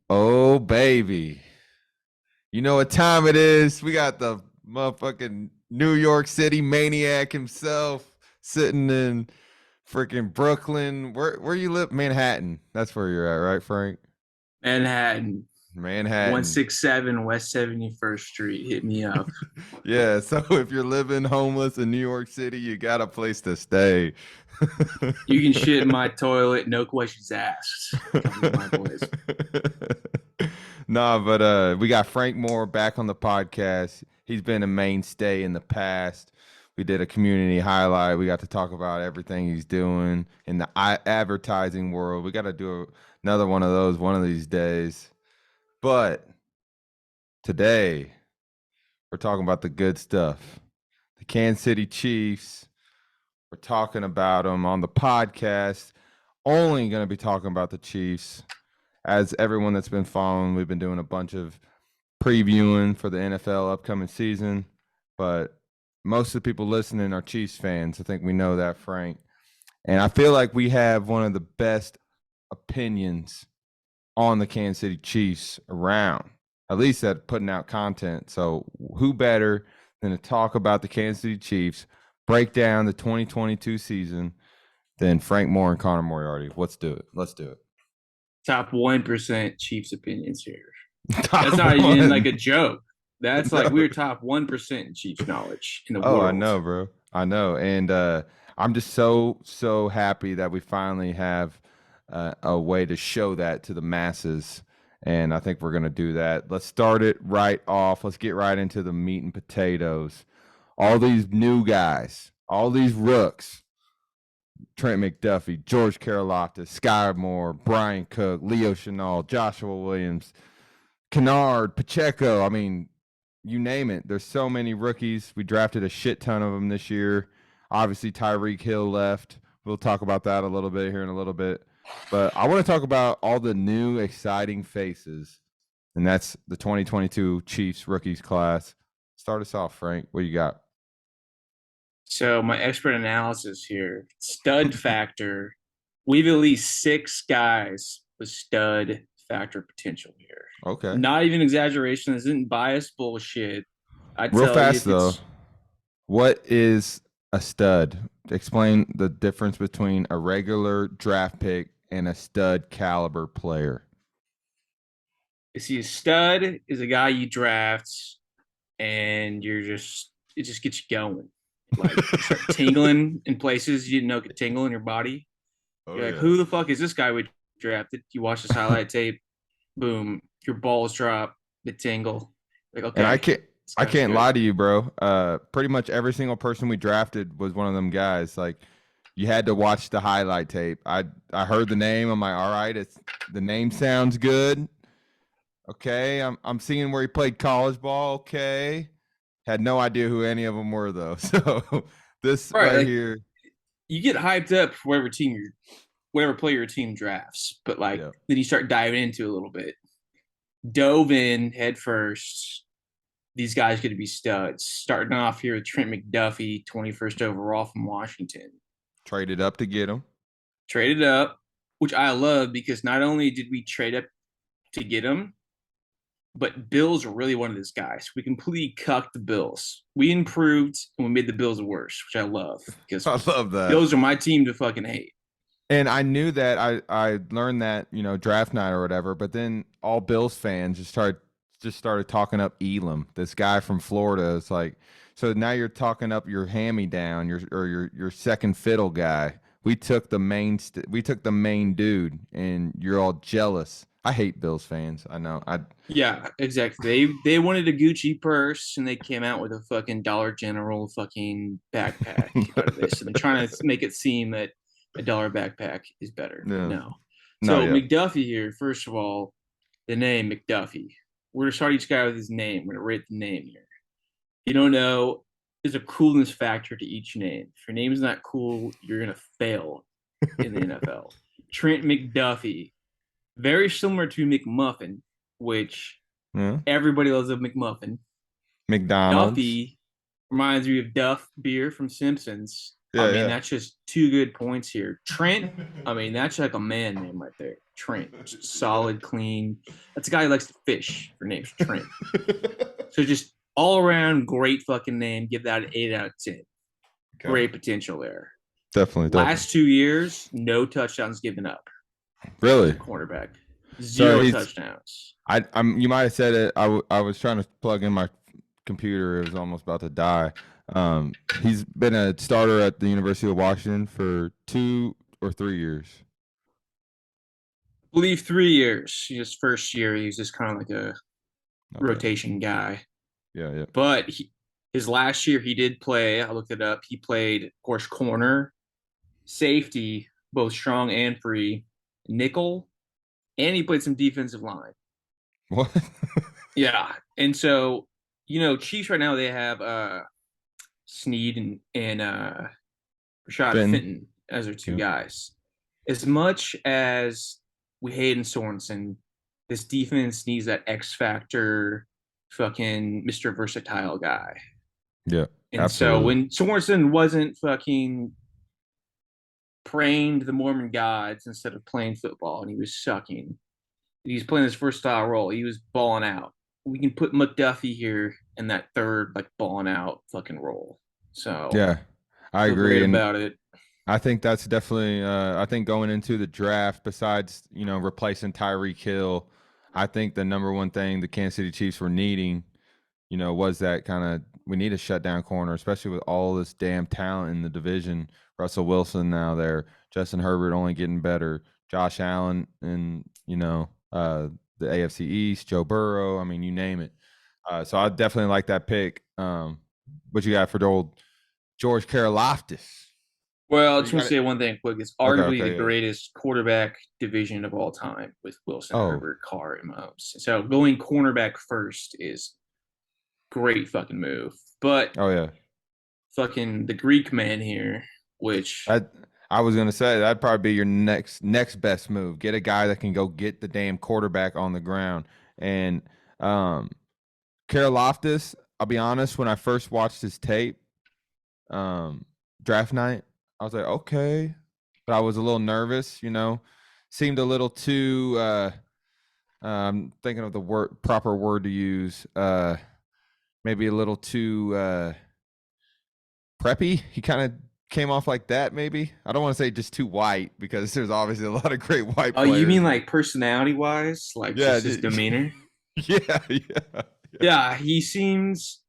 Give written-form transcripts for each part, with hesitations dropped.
Oh, baby. You know what time it is? We got the motherfucking New York City maniac himself sitting in freaking Brooklyn. Where you live? Manhattan. That's where you're at, right, Frank? Manhattan, Manhattan. 167 West 71st Street. Hit me up. Yeah, so if you're living homeless in New York City, you got a place to stay. You can shit in my toilet, no questions asked. Come to my place. Nah, but we got Frank Moore back on the podcast. He's been a mainstay in the past. We did a community highlight. We got to talk about everything he's doing in the advertising world. We got to do another one of those one of these days. But today, we're talking about the good stuff. The Kansas City Chiefs. We're talking about them on the podcast. Only going to be talking about the Chiefs. As everyone that's been following, we've been doing a bunch of previewing for the NFL upcoming season. But most of the people listening are Chiefs fans. I think we know that, Frank. And I feel like we have one of the best opinions on the Kansas City Chiefs around, at least at putting out content. So, who better than to talk about the Kansas City Chiefs, break down the 2022 season, than Frank Moore and Connor Moriarty? Let's do it. Let's do it. Top 1% Chiefs opinions here. That's Top not even like a one. joke. That's like No. we're top 1% in Chiefs knowledge in the Oh, I world. know, bro. I know. And I'm just so happy that we finally have a way to show that to the masses. And I think we're going to do that. Let's start it right off. Let's get right into the meat and potatoes. All these new guys, all these rooks: Trent McDuffie, George Caroloftus, Sky Moore, Brian Cook, Leo Chenal, Joshua Williams, Canard, Pacheco. I mean, you name it. There's so many rookies. We drafted a shit ton of them this year. Obviously, Tyreek Hill left. We'll talk about that a little bit here in a little bit. But I want to talk about all the new exciting faces, and that's the 2022 Chiefs rookies class. Start us off, Frank. What you got? So my expert analysis here, stud factor. We've at least six guys with stud factor potential here. Okay. Not even exaggeration. This isn't biased bullshit. I Real tell you, fast if though, it's what is a stud? Explain the difference between a regular draft pick and a stud caliber player. is he a stud? Is a guy you draft and it just gets you going. Like you start tingling in places you didn't know could tingle in your body. Oh You're like, yeah. who the fuck is this guy we drafted? You watch this highlight tape, boom, your balls drop, the tingle. Like, And I okay, can't this I guy's can't good. lie to you, bro. Pretty much every single person we drafted was one of them guys. Like you had to watch the highlight tape. I heard the name. I'm like, all right, it's the name sounds good. Okay, I'm seeing where he played college ball. Okay, had no idea who any of them were though. So this Right, right like here, you get hyped up for whatever player your team drafts, but like yeah. then you start diving into it a little bit. Dove in head first. These guys going to be studs. Starting off here with Trent McDuffie, 21st overall from Washington. Traded up to get him. Traded up, which I love because not only did we trade up to get him, but Bills really wanted this guy. So we completely cucked the Bills. We improved and we made the Bills worse, which I love because I love that. Bills are my team to fucking hate. And I knew that I learned that, draft night or whatever, but then all Bills fans just started talking up Elam, this guy from Florida. It's like, so now you're talking up your hand down, your second fiddle guy. We took the main dude, and you're all jealous. I hate Bills fans. I know. I Yeah, exactly. They wanted a Gucci purse and they came out with a fucking Dollar General fucking backpack out of this. And they're trying to make it seem that a dollar backpack is better, but no, no. no, So yeah. McDuffie here, first of all, the name McDuffie. We're gonna start each guy with his name. We're gonna rate the name here. You don't know, there's a coolness factor to each name. If your name is not cool, you're gonna fail in the NFL. Trent McDuffie, very similar to McMuffin, which Yeah. everybody loves a McMuffin. McDonald's. Duffy reminds me of Duff beer from Simpsons. I Yeah, mean, yeah. that's just two good points here. Trent, I mean, that's like a man name right there. Trent, just solid, clean. That's a guy who likes to fish. Her name's Trent. So just all around great fucking name. Give that an 8 out of 10. Okay. Great potential there. Definitely, definitely. Last 2 years, no touchdowns given up as a Really? cornerback. So Zero he's touchdowns. I'm you might have said it. I was trying to plug in my computer. It was almost about to die. He's been a starter at the University of Washington for 2 or 3 years. I believe 3 years. His first year, he was just kind of like a Okay. rotation guy. Yeah, yeah. But his last year, he did play. I looked it up. He played, of course, corner, safety, both strong and free, nickel, and he played some defensive line. What? Yeah. And so, Chiefs right now, they have Sneed and Rashad Finn. Fenton as their two Yeah. guys. As much as we hate in Sorensen, this defense needs that X factor, fucking Mr. Versatile guy. Yeah. And so Absolutely. when Sorensen wasn't fucking praying to the Mormon gods instead of playing football and he was sucking, he's playing this versatile role. He was balling out. We can put McDuffie here in that third, like, balling out fucking role. So Yeah, I feel great agree, and about it. I think that's definitely. I think going into the draft, besides replacing Tyreek Hill, I think the number one thing the Kansas City Chiefs were needing, was that kind of we need a shutdown corner, especially with all this damn talent in the division. Russell Wilson now there, Justin Herbert only getting better, Josh Allen, and the AFC East, Joe Burrow. I mean, you name it. So I definitely like that pick. What you got for the old George Caroloftus? Well, I Or you just want got to it? say one thing quick. It's Okay, arguably the okay, yeah. greatest quarterback division of all time with Wilson, Oh, Herbert, Carr, and Mahomes. So going cornerback first is great fucking move. But oh yeah. fucking the Greek man here, which I was gonna say that'd probably be your next best move. Get a guy that can go get the damn quarterback on the ground. And um Caroloftus, I'll be honest, when I first watched his tape, draft night, I was like, okay. But I was a little nervous. Seemed a little too I'm thinking of the proper word to use. Maybe a little too preppy. He kind of came off like that, maybe. I don't want to say just too white because there's obviously a lot of great white oh, you players, mean but like personality wise, like yeah, just his demeanor? yeah, yeah. Yeah, he seems.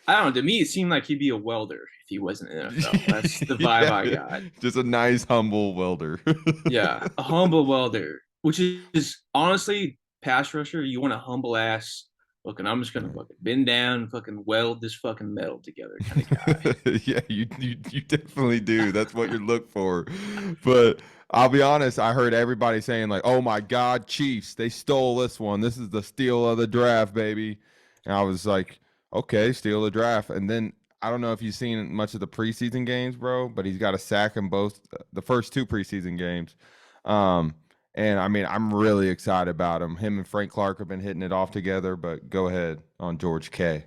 I don't know. To me, it seemed like he'd be a welder if he wasn't in the NFL. That's the vibe I Yeah, got. just a nice, humble welder. Yeah, a humble welder, which is honestly pass rusher. You want a humble ass. Look, and I'm just gonna fucking bend down and fucking weld this fucking metal together kind of guy. Yeah, you definitely do. That's what you look for. But I'll be honest, I heard everybody saying like, "Oh my God, Chiefs, they stole this one. This is the steal of the draft, baby." And I was like, "Okay, steal the draft." And then I don't know if you've seen much of the preseason games, bro, but he's got a sack in both the first two preseason games. Um, and I mean, I'm really excited about him. Him and Frank Clark have been hitting it off together. But go ahead on George K.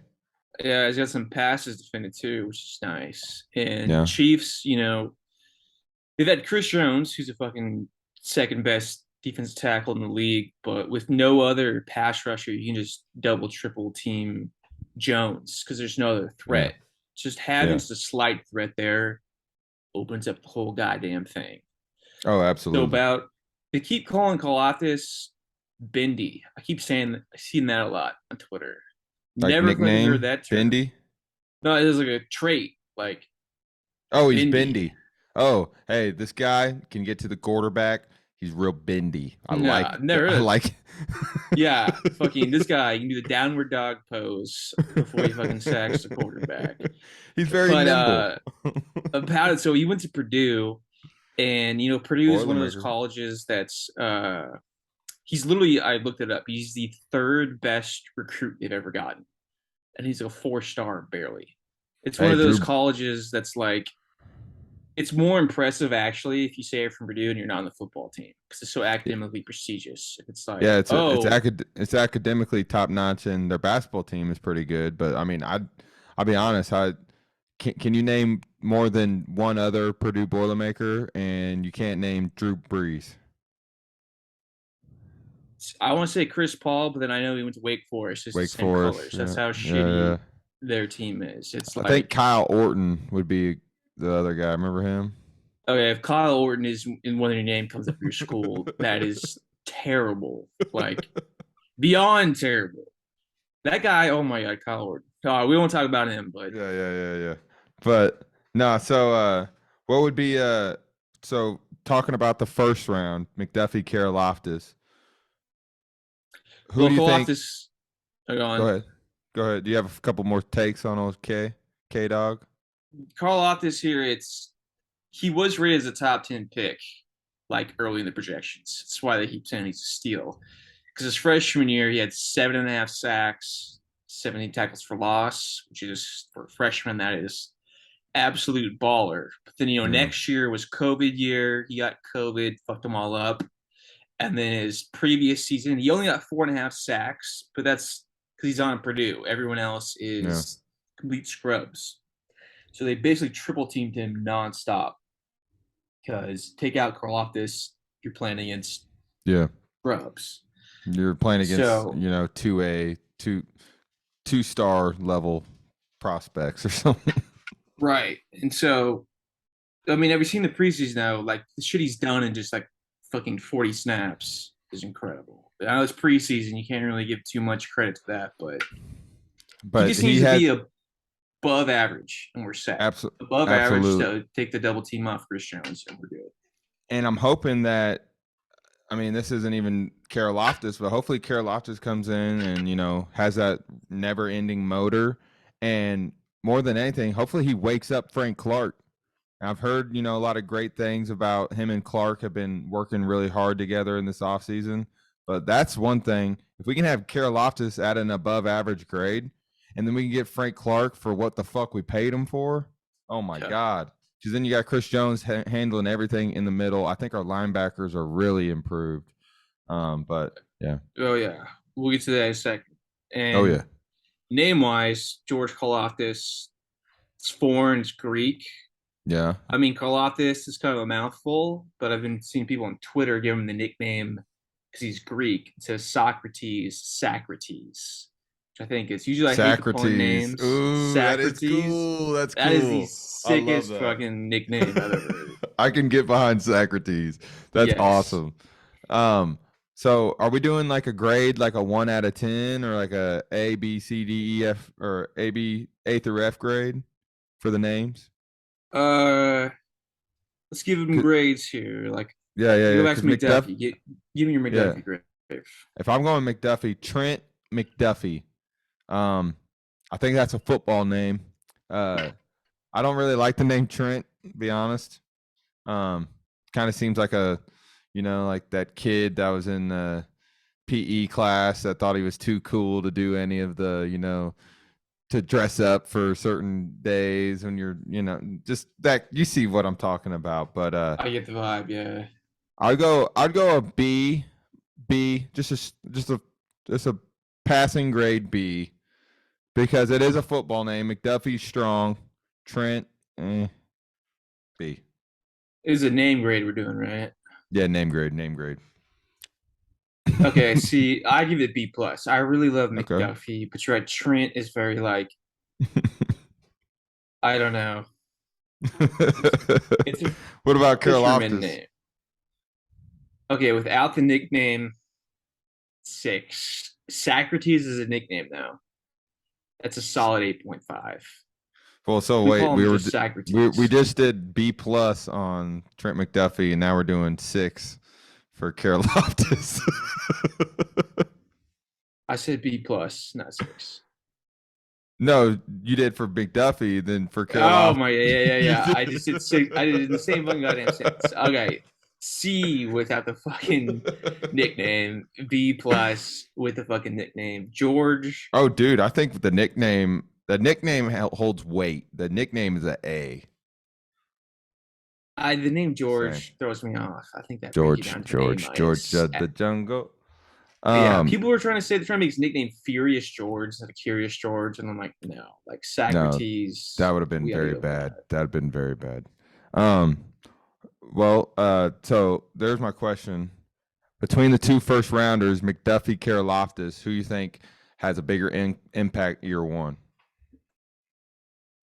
Yeah, he's got some passes defended too, which is nice. And Yeah. Chiefs, they've had Chris Jones, who's a fucking second best defensive tackle in the league, but with no other pass rusher, you can just double, triple team Jones because there's no other Yeah. threat. Just having Yeah. just a slight threat there opens up the whole goddamn thing. Oh, So absolutely. they keep calling Caroloftus Bendy. I keep saying I've seen that a lot on Twitter. Like Never fucking heard nickname, that term. Bendy. No, it is like a trait, like Oh, he's Bendy. bendy. Oh, hey, this guy can get to the quarterback. He's real bendy. I Nah, like that. never I heard. like. Yeah, fucking this guy, you can do the downward dog pose before he fucking sacks the quarterback. He's very But nimble. about it, so he went to Purdue, and Purdue is one of those Boilermaker. colleges that's he's literally, I looked it up. He's the third best recruit they've ever gotten, and he's a 4-star barely. It's one Hey, of those Drew. colleges that's like it's more impressive actually if you say you're from Purdue and you're not on the football team because it's so academically prestigious. It's like, Yeah, oh, it's academically top notch, and their basketball team is pretty good. But I mean, I'll be honest. Can you name more than one other Purdue Boilermaker, and you can't name Drew Brees. I want to say Chris Paul, but then I know he went to Wake Forest. It's the Wake same Forest. colors. That's Yeah, how yeah. shitty their team is. It's I think like, Kyle Orton would be the other guy. Remember him? okay, if Kyle Orton is in one of your name comes up for your school, that is terrible. Like beyond terrible. That guy, oh my god, Kyle Orton. We won't talk about him, but Yeah. But no, so what would be so talking about the first round, McDuffie, Caroloftus. Who well, do you think? Colossus, go Go on. ahead. Go ahead. Do you have a couple more takes on old K Dog? Caroloftus here, he was rated as a top 10 pick, like early in the projections. That's why they keep saying he's a steal. Because his freshman year, he had 7.5 sacks, 70 tackles for loss, which is for a freshman, that is absolute baller. But then, next year was COVID year. He got COVID, fucked them all up. And then his previous season, he only got 4.5 sacks, but that's because he's on Purdue. Everyone else is complete scrubs. So they basically triple teamed him nonstop. Because take out Caroloftus, you're playing against scrubs. You're playing against So 2A, two star level prospects or something. right. And so I mean, have you seen the preseason now? Like the shit he's done in just like fucking 40 snaps is incredible. I know it's preseason, you can't really give too much credit to that, but he just needs to be above average, and we're set. Above average to take the double team off Chris Jones, and we're good. And I'm hoping that, I mean, this isn't even Caroloftus, but hopefully Caroloftus comes in and, has that never ending motor. And more than anything, hopefully he wakes up Frank Clark. I've heard, a lot of great things about him and Clark have been working really hard together in this offseason. But that's one thing. If we can have Caroloftus at an above average grade, and then we can get Frank Clark for what the fuck we paid him for, oh my God. Because then you got Chris Jones handling everything in the middle. I think our linebackers are really improved. But yeah. Oh yeah, we'll get to that in a second. And name-wise, George Caroloftus. It's foreign, it's Greek. Yeah. I mean, Caroloftus is kind of a mouthful, but I've been seeing people on Twitter give him the nickname because he's Greek. It says Socrates, which I think is usually I hate the pun names. Ooh, Socrates. that is cool. That's cool. That is the sickest fucking nickname I've ever heard. I can get behind Socrates. That's awesome. So are we doing like a grade, like a 1 out of 10, or like A, B, C, D, E, F, or A through F grade for the names? Let's give him grades here. Like, go back to McDuffie. Give me your McDuffie grade. If I'm going McDuffie, Trent Mcduffie. I think that's a football name. I don't really like the name Trent, to be honest. Kind of seems like like that kid that was in the PE class that thought he was too cool to do any of the, to dress up for certain days when you're, just that, you see what I'm talking about. But I get the vibe, yeah. I'd go a B, just a passing grade B, because it is a football name. McDuffie's strong. Trent, B. It is a name grade we're doing, right? Yeah, name grade. Okay, see, I give it B plus. I really love McDuffie, but you're right. Trent is very like, I don't know. What about Caroloftus? Okay, without the nickname, 6. Socrates is a nickname though. That's a solid 8.5. Well, so wait, we just did B plus on Trent McDuffie, and now we're doing 6 for Caroloftus. I said B plus, not 6. No, you did for McDuffie, then for Caroloftus. Oh my, yeah. I just did 6. I did the same fucking goddamn sentence. Okay, C without the fucking nickname. B plus with the fucking nickname. George. Oh, dude, I think the nickname holds weight. The nickname is an A. The name George throws me off. I think that George the jungle. Yeah, Um, people were trying to say they're trying to make his nickname Furious George instead of Curious George, and I'm like, no, like no, that Socrates, would have been we gotta very go with bad. that. That'd been very bad. Um, so there's my question. Between the two first rounders, McDuffie, Caroloftus, who you think has a bigger impact year one?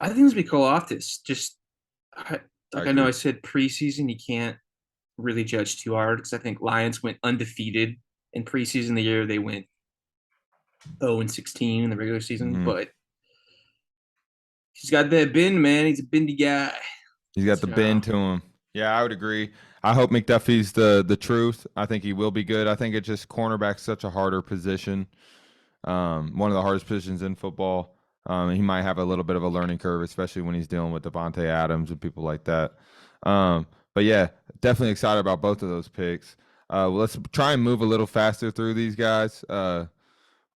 I think it's be Loftus. I, I like I know agree. I said preseason, you can't really judge too hard because I think Lions went undefeated in preseason the year they went 0-16 in the regular season, Hmm. but he's got that bend, man. He's a bendy guy. He's got the So bend to him. Yeah, I would agree. I hope McDuffie's the truth. I think he will be good. I think it's just cornerback's such a harder position. One of the hardest positions in football. He might have a little bit of a learning curve, especially when he's dealing with Devontae Adams and people like that. But yeah, definitely excited about both of those picks. Let's try and move a little faster through these guys.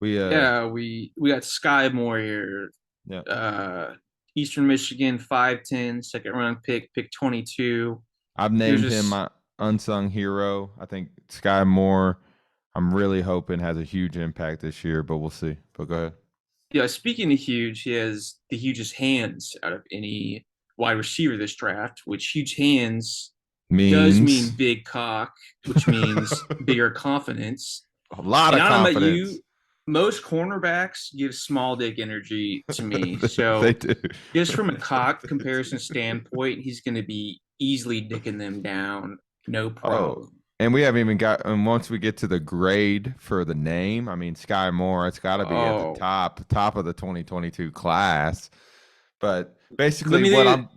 We yeah, we got Sky Moore here. Yeah, Uh Eastern Michigan, 5'10", second round pick 22. I've He was named him just my unsung hero. I think Sky Moore. I'm really hoping has a huge impact this year, but we'll see. But go ahead. Yeah, speaking of huge, he has the hugest hands out of any wide receiver this draft, which huge hands does Means mean big cock, which means bigger confidence. a lot And of I don't know about confidence. you, most cornerbacks give small dick energy to me. They So do. just from a cock comparison standpoint, he's going to be easily dicking them down, no Oh, problem. and we haven't even got. And once we get to the grade for the name, I mean, Sky Moore, it's got to be at the Oh, top of the 2022 class. But let basically, what me I'm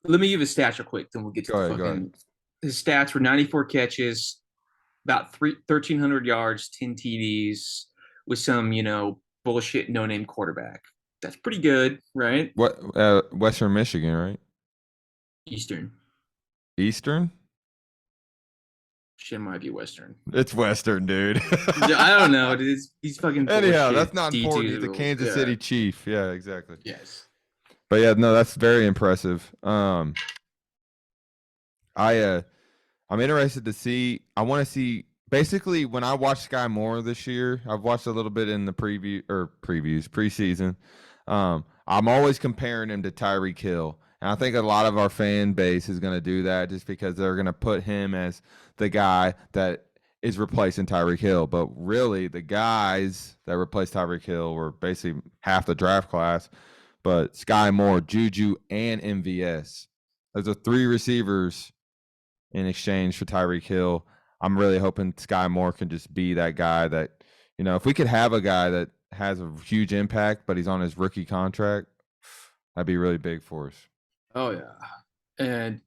let me give a stat real quick, then we'll get to go the ahead, go ahead. fucking. His stats were 94 catches, about 1,300 yards, 10 TDs, with some, bullshit no name quarterback. That's pretty good, right? What Western Michigan, right? Eastern. Eastern? Shit might be Western. It's Western, dude. I don't know. These fucking Anyhow, bullshit that's not important. D2 He's a rules. Kansas Yeah. City Chief. Yeah, exactly. Yes. But yeah, no, that's very impressive. I I'm interested to see. I want to see. Basically, when I watched Sky Moore this year, I've watched a little bit in the previews preseason. I'm always comparing him to Tyreek Hill, and I think a lot of our fan base is going to do that just because they're going to put him as the guy that is replacing Tyreek Hill. But really, the guys that replaced Tyreek Hill were basically half the draft class. But Sky Moore, Juju, and MVS. Those are three receivers in exchange for Tyreek Hill. I'm really hoping Sky Moore can just be that guy that, if we could have a guy that has a huge impact, but he's on his rookie contract, that'd be really big for us. Oh yeah. And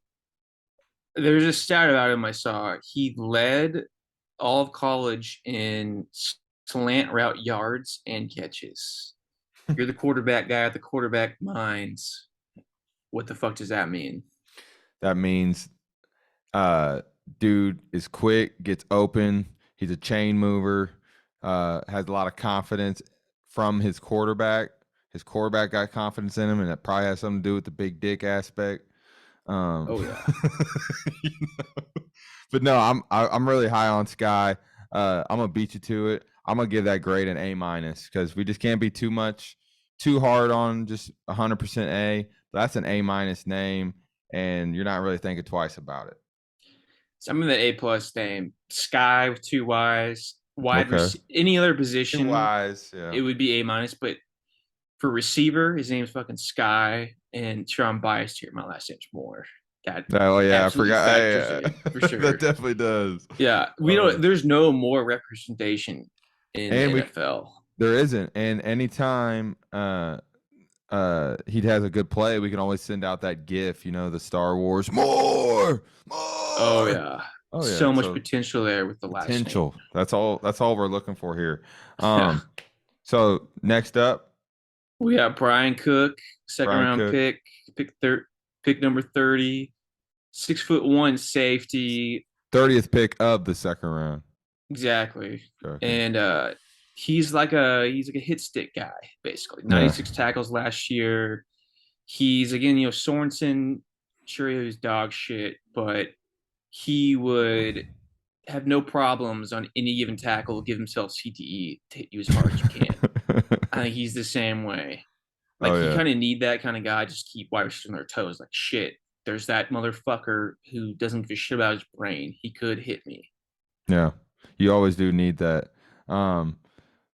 there's a stat about him I saw. He led all of college in slant route yards and catches. You're the quarterback guy at the quarterback minds. What the fuck does that mean? That means uh dude is quick, gets open, he's a chain mover, has a lot of confidence from his quarterback. His quarterback got confidence in him, and that probably has something to do with the big dick aspect. Um, Oh yeah. you but no, I'm really high on Sky. I'm gonna beat you to it. I'm gonna give that grade an A- because we just can't be too hard on just 100% A. That's an A- name, and you're not really thinking twice about it. So I'm in the A+ name. Sky with two Y's. Okay, Any other two position, Y's, yeah. it would be A-, but for receiver, his name's fucking Sky. And sure, I'm biased here. My last name's Moore. That Oh yeah, I absolutely forgot. factors in for That sure. definitely does. Yeah, we don't. Um, There's no more representation in the and we NFL. there isn't, and anytime he has a good play, we can always send out that GIF, the Star Wars Oh more. yeah, Oh yeah, so much so potential there with the last name. potential. That's all we're looking for here. Yeah, So next up, we got Brian Cook, second Brian round Cook, pick number 30, 6'1" safety. 30th pick of the second round. Exactly. Okay. And he's like a hit stick guy, basically. Yeah. 96 tackles last year. He's again, Sorensen, sure he was dog shit, but he would have no problems on any given tackle, give himself CTE to hit you as hard as you can. I think he's the same way. Like Oh you yeah. kind of need that kind of guy. Just keep wide receivers on their toes. Like shit, there's that motherfucker who doesn't give a shit about his brain. He could hit me. Yeah. You always do need that. Um,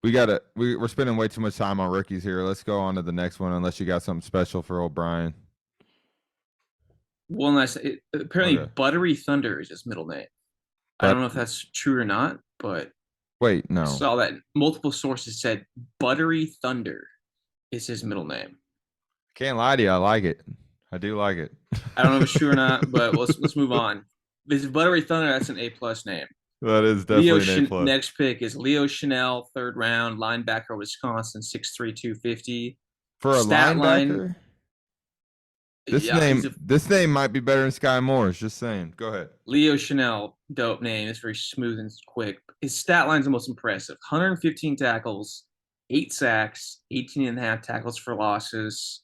we're spending way too much time on rookies here. Let's go on to the next one unless you got something special for O'Brien. One last. Apparently, Okay. Buttery Thunder is his middle name. I don't But know if that's true or not, but wait, I no. saw that multiple sources said Buttery Thunder is his middle name. Can't lie to you. I like it. I do like it. I don't know if it's true or not, but let's move on. This is Buttery Thunder. That's an A+ name. That is definitely an A plus. Next pick is Leo Chanel, third round, linebacker, Wisconsin, 6'3", 250. For a Stat line, linebacker, yeah, he's a this name might be better than Sky Moore's. Just saying. Go ahead. Leo Chanel, dope name. It's very smooth and quick. His stat line's the most impressive. 115 tackles, 8 sacks, 18 and a half tackles for losses.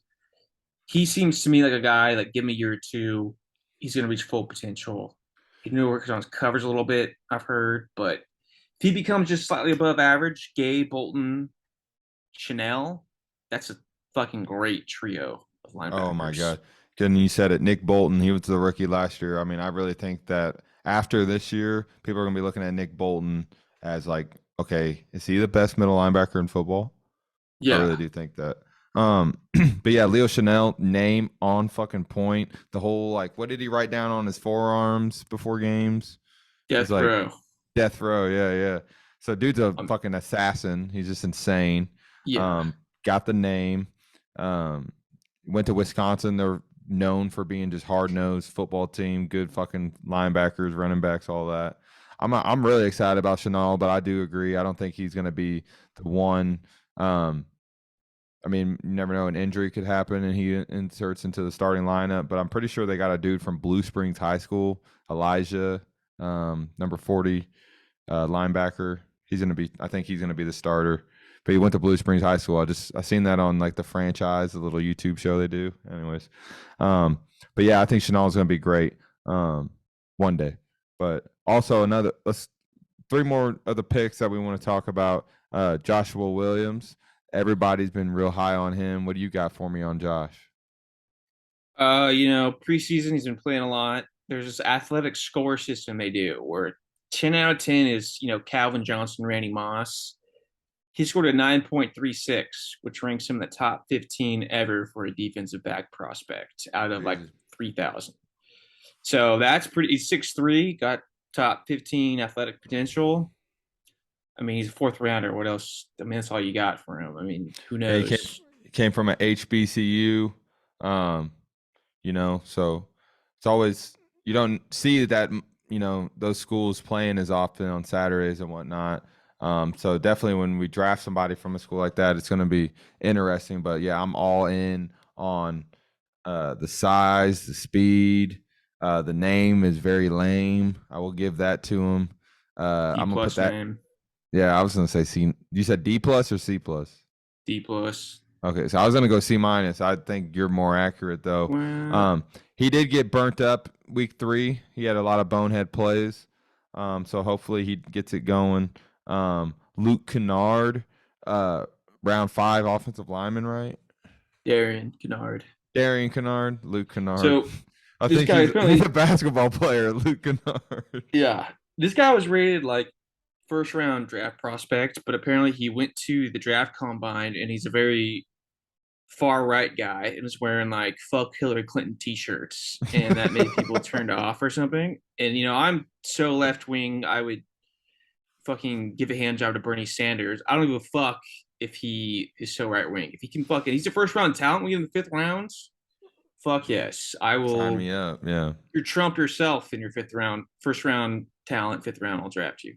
He seems to me like a guy, like, give him a year or two, he's going to reach full potential. He knew works on his covers a little bit, I've heard, but if he becomes just slightly above average, Gay, Bolton, Chanel, that's a fucking great trio of Oh my linebackers. God. And you said it. Nick Bolton, he was the rookie last year. I mean, I really think that after this year, people are going to be looking at Nick Bolton as like, okay, is he the best middle linebacker in football? I really Yeah, do think that. But yeah, Leo Chanel, name on fucking point. The whole like, what did he write down on his forearms before games? He's death like row. death row. Yeah, yeah. So dude's a Um, fucking assassin. He's just insane. yeah, Um, got the name. Um, went to Wisconsin. They're known for being just hard nosed football team, good fucking linebackers, running backs, all that. I'm really excited about Chanel, but I do agree. I don't think he's going to be the one. Um, I mean, you never know, an injury could happen and he inserts into the starting lineup. But I'm pretty sure they got a dude from Blue Springs High School, Elijah, number 40, linebacker. He's gonna be. I think he's gonna be the starter. But he went to Blue Springs High School. I seen that on like the franchise, the little YouTube show they do. Anyways, um, but yeah, I think Chanel's gonna be great one day. But also another. Let's three more of the picks that we want to talk about. Joshua Williams. Everybody's been real high on him. What do you got for me on Josh? preseason he's been playing a lot. There's this athletic score system they do where 10 out of 10 is, Calvin Johnson, Randy Moss. He scored a 9.36, which ranks him in the top 15 ever for a defensive back prospect out of like Jesus. 3,000. So that's pretty. He's 6'3", got top 15 athletic potential. I mean, he's a fourth rounder. What else? I mean, that's all you got for him. I mean, who Yeah, knows? he came from an HBCU. Um, so it's always you don't see that those schools playing as often on Saturdays and whatnot. So definitely when we draft somebody from a school like that, it's going to be interesting. But yeah, I'm all in on the size, the speed. The name is very lame. I will give that to him. D I'm gonna put plus that. name, Yeah, I was gonna say C. You said D plus or C plus? D plus. Okay, so I was gonna go C minus. I think you're more accurate though. Well, He did get burnt up week 3. He had a lot of bonehead plays. So hopefully he gets it going. Luke Kennard, round 5 offensive lineman, right? Darien Canard. Darien Canard, Luke Kennard. So I this think guy he's a apparently, basketball player, Luke Kennard. yeah, this guy was rated like first round draft prospect, but apparently he went to the draft combine and he's a very far right guy and was wearing like fuck Hillary Clinton t-shirts and that made people turned off or something. And I'm so left wing, I would fucking give a hand job to Bernie Sanders. I don't give a fuck if he is so right wing. If he can fucking, he's a first round talent. We in the 5th rounds. Fuck yes, I Sign will. me up. Yeah. You're Trump yourself in your 5th round, first round talent, 5th round. I'll draft you.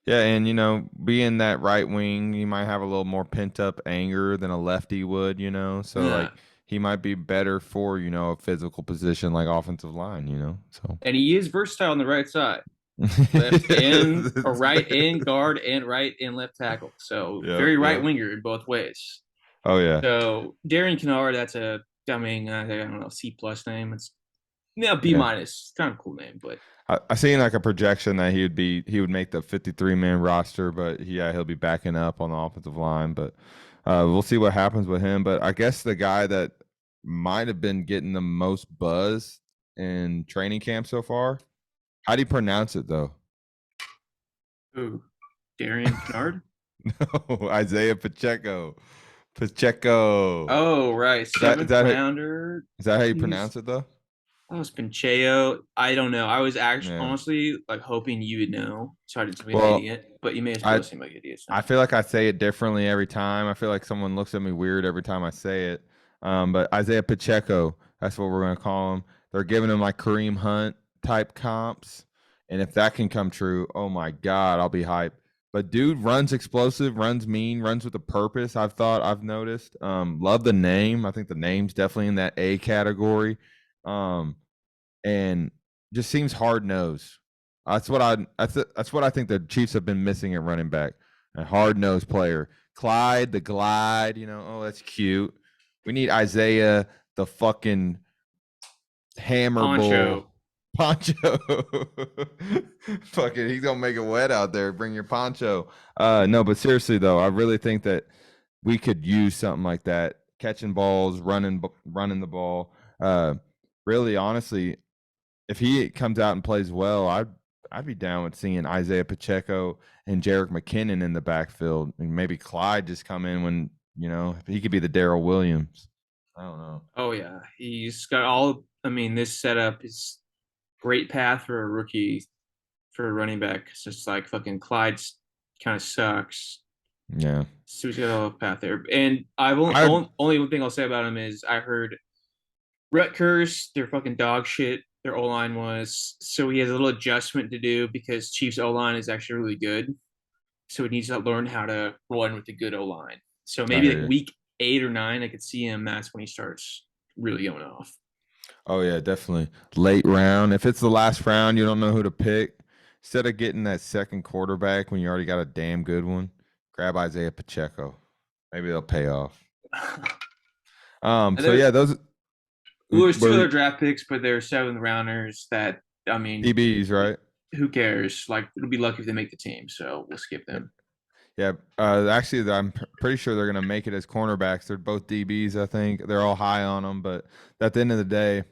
Yeah, and being that right wing, he might have a little more pent up anger than a lefty would. So Yeah, like he might be better for, a physical position like offensive line. So and he is versatile on the right side, left and or right and guard and right and left tackle. So Yep, very right yep. winger in both ways. Oh yeah. So Darien Canard, that's a, I mean, I don't know, C plus name. It's Yeah, B Yeah. minus. Kind of cool name, but I seen like a projection that he would make the 53-man roster, but yeah, he'll be backing up on the offensive line. But we'll see what happens with him. But I guess the guy that might have been getting the most buzz in training camp so far. How do you pronounce it though? ooh, Darien Canard. No, Isaiah Pacheco. Pacheco. Oh, right, Is that is seventh that how, rounder. is that how you He's pronounce it though? that was Pincheo. I don't know. I was actually Yeah. honestly like hoping you would know, so I didn't seem like an Well, idiot. But you made us I both seem like idiots I now. feel like I say it differently every time. I feel like someone looks at me weird every time I say it. But Isaiah Pacheco, that's what we're gonna call him. They're giving him like Kareem Hunt type comps, and if that can come true, oh my god, I'll be hyped. But dude runs explosive, runs mean, runs with a purpose. I've noticed. Love the name. I think the name's definitely in that A category. Um, and just seems hard nosed. That's what I think the Chiefs have been missing at running back. A hard nosed player. Clyde, the glide, oh, that's cute. We need Isaiah, the fucking hammer bull. Poncho. Poncho. Fucking he's gonna make it wet out there. Bring your poncho. No, but seriously though, I really think that we could use something like that. Catching balls, running the ball. Really honestly, if he comes out and plays well, I'd be down with seeing Isaiah Pacheco and Jerick McKinnon in the backfield, and maybe Clyde just come in when he could be the Darrell Williams. I don't know. Oh yeah, he's got all. I mean, this setup is great path for a rookie for a running back. It's just like fucking Clyde's kind of sucks. Yeah, So he's got a little path there. And I've I only one thing I'll say about him is I heard Rutgers, they're fucking dog shit. Their O line was so he has a little adjustment to do because Chiefs O line is actually really good. So he needs to learn how to run with a good O line. So I maybe hear like you. week 8 or 9, I could see him. That's when he starts really going off. Oh yeah, definitely late round. If it's the last round, you don't know who to pick. Instead of getting that second quarterback when you already got a damn good one, grab Isaiah Pacheco. Maybe they'll pay off. And So yeah, those there's two were other draft picks, but they're 7th rounders that I mean, DBs, right? who cares? Like it'll be lucky if they make the team, so we'll skip them. Yeah, actually, I'm pretty sure they're going to make it as cornerbacks. They're both DBs, I think. They're all high on them, but at the end of the day,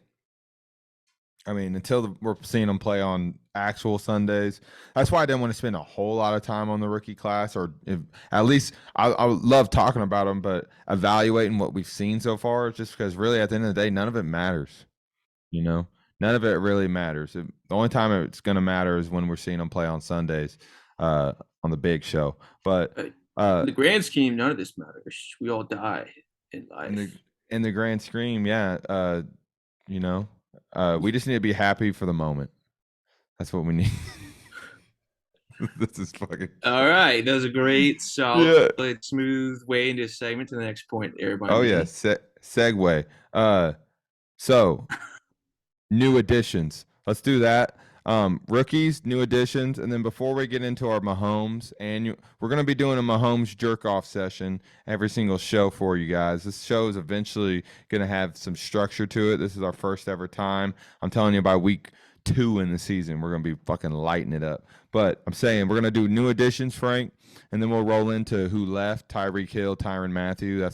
I mean, until we're seeing them play on actual Sundays, that's why I didn't want to spend a whole lot of time on the rookie class, or at least I would love talking about them, but evaluating what we've seen so far, just because really at the end of the day, none of it matters. You know, none of it really matters. The only time it's going to matter is when we're seeing them play on Sundays, on the big show. But But uh, in the grand scheme, none of this matters. We all die in in the life. in the grand scheme, yeah, you know, we just need to be happy for the moment. That's what we need. This is fucking All right, that was a great, solid, yeah. smooth way into a segment to the next point. Everybody, Oh yeah, me. segue. So new additions. Let's do that. Rookies, new additions, and then before we get into our Mahomes we're gonna be doing a Mahomes jerk off session every single show for you guys. This show is eventually gonna have some structure to it. This is our first ever time. I'm telling you, by week 2 in the season, we're gonna be fucking lighting it up. But I'm saying we're gonna do new additions, Frank, and then we'll roll into who left: Tyreek Hill, Tyrann Mathieu.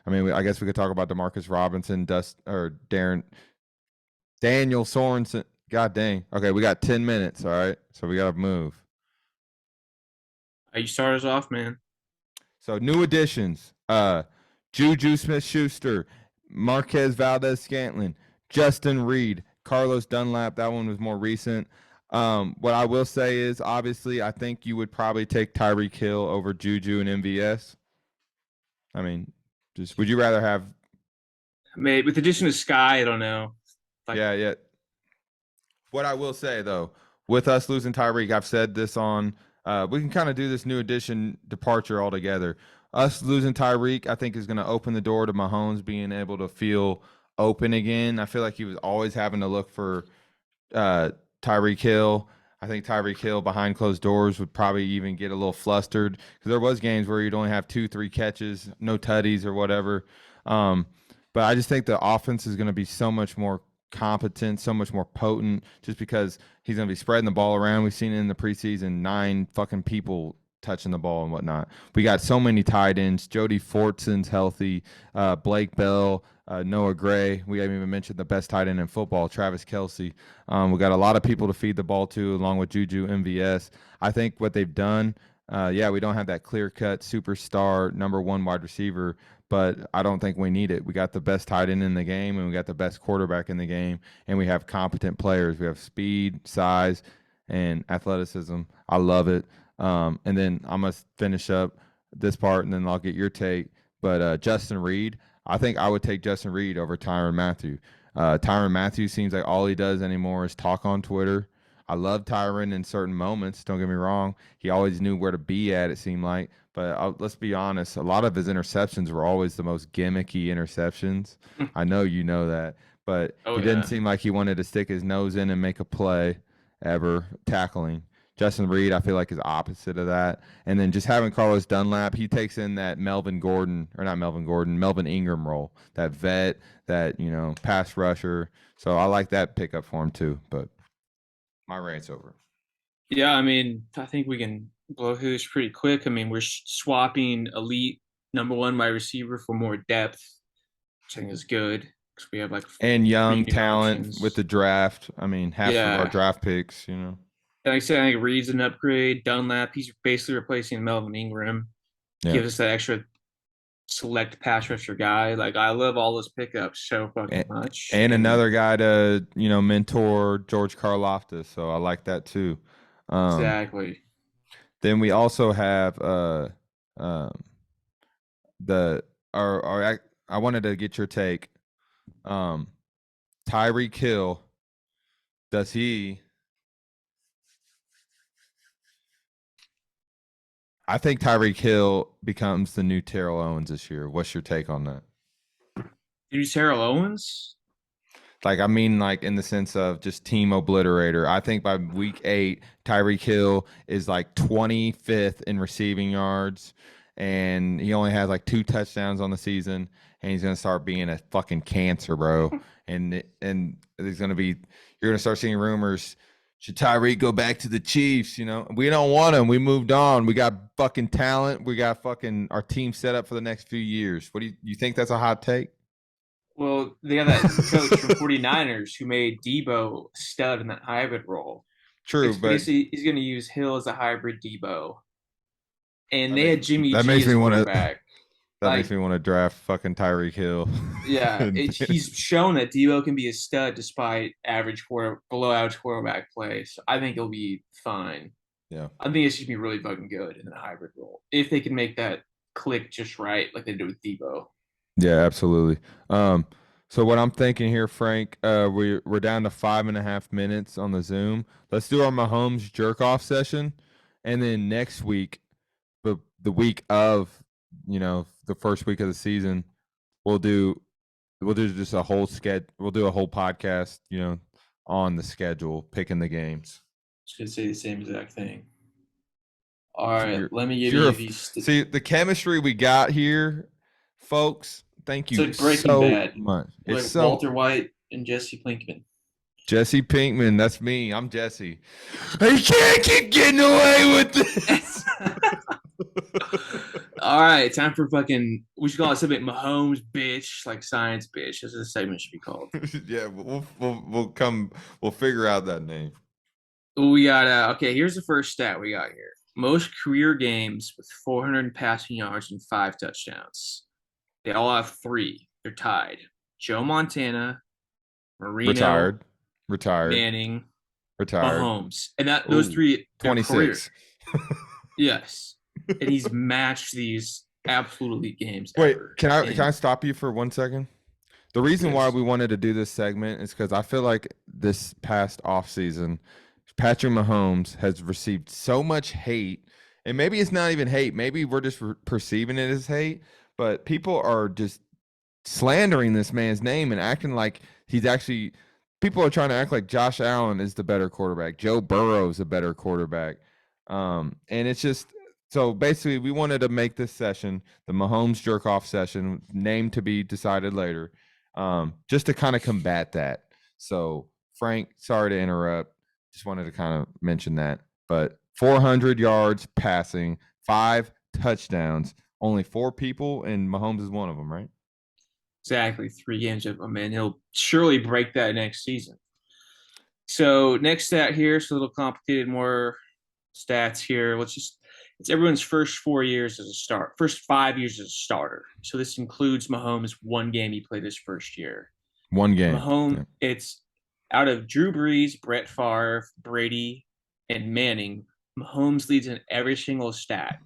I guess we could talk about Demarcus Robinson, Daniel Sorensen. God dang. Okay, we got 10 minutes. All right. So we got to move. You start us off, man. So new additions. Juju Smith Schuster, Marquez Valdez Scantlin, Justin Reed, Carlos Dunlap. That one was more recent. What I will say is obviously I think you would probably take Tyreek Hill over Juju and MVS. I mean, just would you rather have Maybe with the addition of Sky, I don't know. Like, yeah. What I will say though, with us losing Tyreek, I've said this on. We can kind of do this new edition departure altogether. Us losing Tyreek, I think, is going to open the door to Mahomes being able to feel open again. I feel like he was always having to look for uh, Tyreek Hill. I think Tyreek Hill behind closed doors would probably even get a little flustered because there was games where you'd only have 2, 3 catches, no tutties or whatever. But I just think the offense is going to be so much more competent, so much more potent, just because he's going to be spreading the ball around. We've seen it in the preseason, 9 fucking people touching the ball and whatnot. We got so many tight ends. Jody Fortson's healthy. Blake Bell, Noah Gray. We haven't even mentioned the best tight end in football, Travis Kelce. We got a lot of people to feed the ball to, along with Juju MVS. I think what they've done, we don't have that clear-cut superstar number 1 wide receiver, but I don't think we need it. We got the best tight end in the game, and we got the best quarterback in the game, and we have competent players. We have speed, size, and athleticism. I love it. And then I'm going to finish up this part, and then I'll get your take. But Justin Reed, I think I would take Justin Reed over Tyrann Mathieu. Tyrann Mathieu seems like all he does anymore is talk on Twitter. I love Tyrann in certain moments. Don't get me wrong. He always knew where to be at, it seemed like. But let's be honest. A lot of his interceptions were always the most gimmicky interceptions. I know you know that. But he didn't seem like he wanted to stick his nose in and make a play ever tackling. Justin Reed, I feel like, is opposite of that. And then just having Carlos Dunlap, he takes in that Melvin Ingram role, that vet, that, pass rusher. So I like that pickup for him too. But my rant's over. Yeah, I think we can blow through this pretty quick. We're swapping elite number 1 wide receiver for more depth, which I think is good because we have and young talent options with the draft. Half of our draft picks, Like I said, I think Reed's an upgrade. Dunlap, he's basically replacing Melvin Ingram. Yeah. Gives us that extra select pass rusher guy. I love all those pickups so fucking much. And another guy to, mentor George Karlaftis. So I like that too. Exactly. Then we also have I wanted to get your take. Tyreek Hill, I think Tyreek Hill becomes the new Terrell Owens this year. What's your take on that? New Terrell Owens? In the sense of just team obliterator. I think by week 8, Tyreek Hill is 25th in receiving yards, and he only has 2 touchdowns on the season, and he's going to start being a fucking cancer, bro. and there's going to be, you're going to start seeing rumors. Should Tyreek go back to the Chiefs? We don't want him. We moved on. We got fucking talent. We got fucking our team set up for the next few years. What do you think that's a hot take? Well, they got that coach from 49ers who made Debo a stud in that hybrid role. True, but basically he's going to use Hill as a hybrid Debo. And they had Jimmy G as quarterback. That makes me want to draft fucking Tyreek Hill. Yeah, he's shown that Debo can be a stud despite below average quarterback play. So I think he'll be fine. Yeah, I think it's going to be really fucking good in the hybrid role if they can make that click just right, like they did with Debo. Yeah, absolutely. So what I'm thinking here, Frank, we're down to 5.5 minutes on the Zoom. Let's do our Mahomes jerk off session, and then next week, the week of, the first week of the season, we'll do just a whole we'll do a whole podcast, on the schedule, picking the games. Just gonna say the same exact thing. All right, let me give you these. See the chemistry we got here, folks. Thank you it's like so Bad. much. It's Walter White and Jesse Pinkman. Jesse Pinkman, that's me. I'm Jesse. I can't keep getting away with this. All right, time for fucking. We should call it something Mahomes bitch, like science bitch. That's what the segment should be called. Yeah, we'll figure out that name. We got okay. Here's the first stat we got here: most career games with 400 passing yards and 5 touchdowns. They all have 3. They're tied. Joe Montana, Marino, retired, Manning, retired, Mahomes, and those 3 26. Yes, and he's matched these absolute elite games. Wait, can I stop you for 1 second? The reason why we wanted to do this segment is because I feel like this past offseason, Patrick Mahomes has received so much hate, and maybe it's not even hate. Maybe we're just perceiving it as hate. But people are just slandering this man's name and acting like people are trying to act like Josh Allen is the better quarterback. Joe Burrow is a better quarterback. And it's just, so basically we wanted to make this session, the Mahomes jerk-off session, name to be decided later, just to kind of combat that. So, Frank, sorry to interrupt. Just wanted to kind of mention that. But 400 yards passing, 5 touchdowns, only 4 people, and Mahomes is one of them, right? Exactly. 3 games of him, and he'll surely break that next season. So next stat here, it's a little complicated, more stats here. It's everyone's first 4 years as a start, first 5 years as a starter. So this includes Mahomes' one game he played his first year. One game. Mahomes, Yeah. it's out of Drew Brees, Brett Favre, Brady, and Manning. Mahomes leads in every single stat: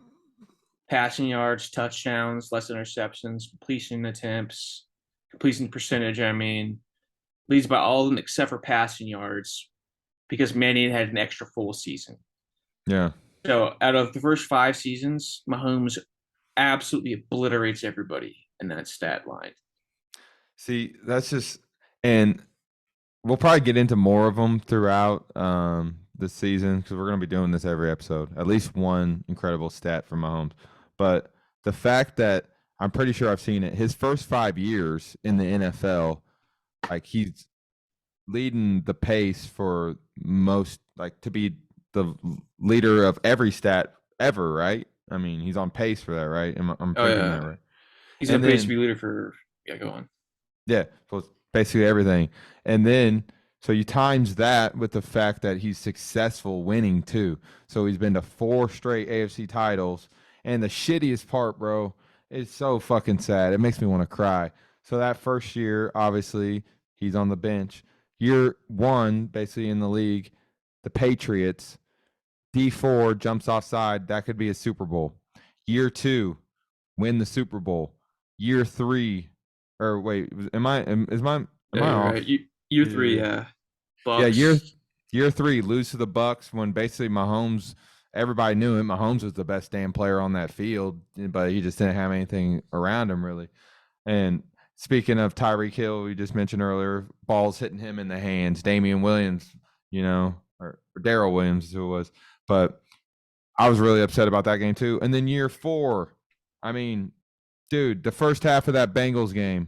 passing yards, touchdowns, less interceptions, completion attempts, completion percentage. I mean, leads by all of them except for passing yards because Manning had an extra full season. Yeah. So out of the first 5 seasons, Mahomes absolutely obliterates everybody in that stat line. See, that's just, and we'll probably get into more of them throughout this season because we're going to be doing this every episode. At least one incredible stat from Mahomes. But the fact that I'm pretty sure I've seen it, his first 5 years in the NFL, like he's leading the pace for most, like to be the leader of every stat ever, right? I mean, he's on pace for that, right? I'm Oh thinking yeah, that right. he's And on pace to then, be leader for go on. yeah, so basically everything. And then, so you times that with the fact that he's successful winning too. So he's been to 4 straight AFC titles. And the shittiest part, bro, is so fucking sad. It makes me want to cry. So that first year, obviously, he's on the bench. Year one, basically in the league, the Patriots, D4 jumps offside. That could be a Super Bowl. Year two, win the Super Bowl. Year three, or wait, am Yeah, I you're off? right. Year three, Yeah, yeah. Year Bucks. year three, lose to the Bucks when basically Mahomes. Everybody knew him. Mahomes was the best damn player on that field, but he just didn't have anything around him really. And speaking of Tyreek Hill, we just mentioned earlier, balls hitting him in the hands. Damien Williams, or Daryl Williams is who it was. But I was really upset about that game too. And then year four, I mean, dude, the first half of that Bengals game,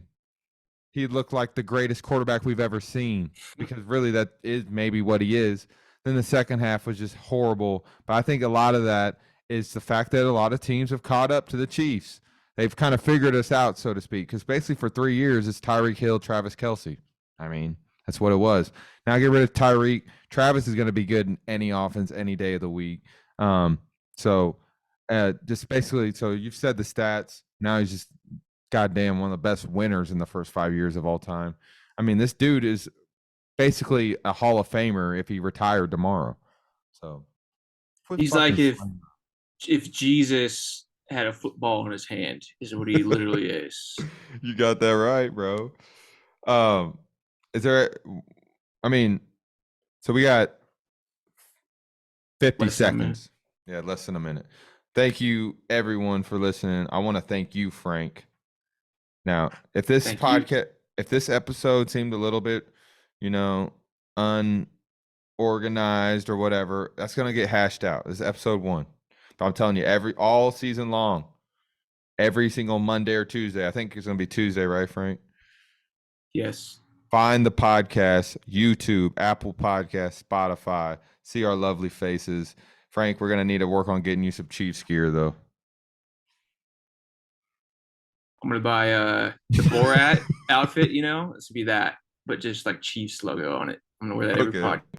he looked like the greatest quarterback we've ever seen because really that is maybe what he is. Then the second half was just horrible. But I think a lot of that is the fact that a lot of teams have caught up to the Chiefs. They've kind of figured us out, so to speak, because basically for 3 years it's Tyreek Hill, Travis Kelce. I mean, that's what it was. Now get rid of Tyreek. Travis is going to be good in any offense any day of the week. So just basically, so you've said the stats. Now he's just goddamn one of the best winners in the first 5 years of all time. I mean, this dude is basically a Hall of Famer if he retired tomorrow. So He's like if Jesus had a football in his hand, is what he literally is. You got that right, bro. Um, is there? I mean, so we got 50 Less than a minute. seconds. Yeah, less than a minute. Thank you, everyone, for listening. I want to thank you, Frank. Now, if this Thank you. podcast, if this episode seemed a little bit, you know, unorganized or whatever, that's gonna get hashed out. This is episode 1. But I'm telling you, all season long, every single Monday or Tuesday. I think it's gonna be Tuesday, right, Frank? Yes. Find the podcast, YouTube, Apple Podcast, Spotify. See our lovely faces. Frank, we're gonna need to work on getting you some Chiefs gear though. I'm gonna buy the Borat outfit, this would be that, but just like Chiefs logo on it. I'm gonna wear that every Okay. podcast.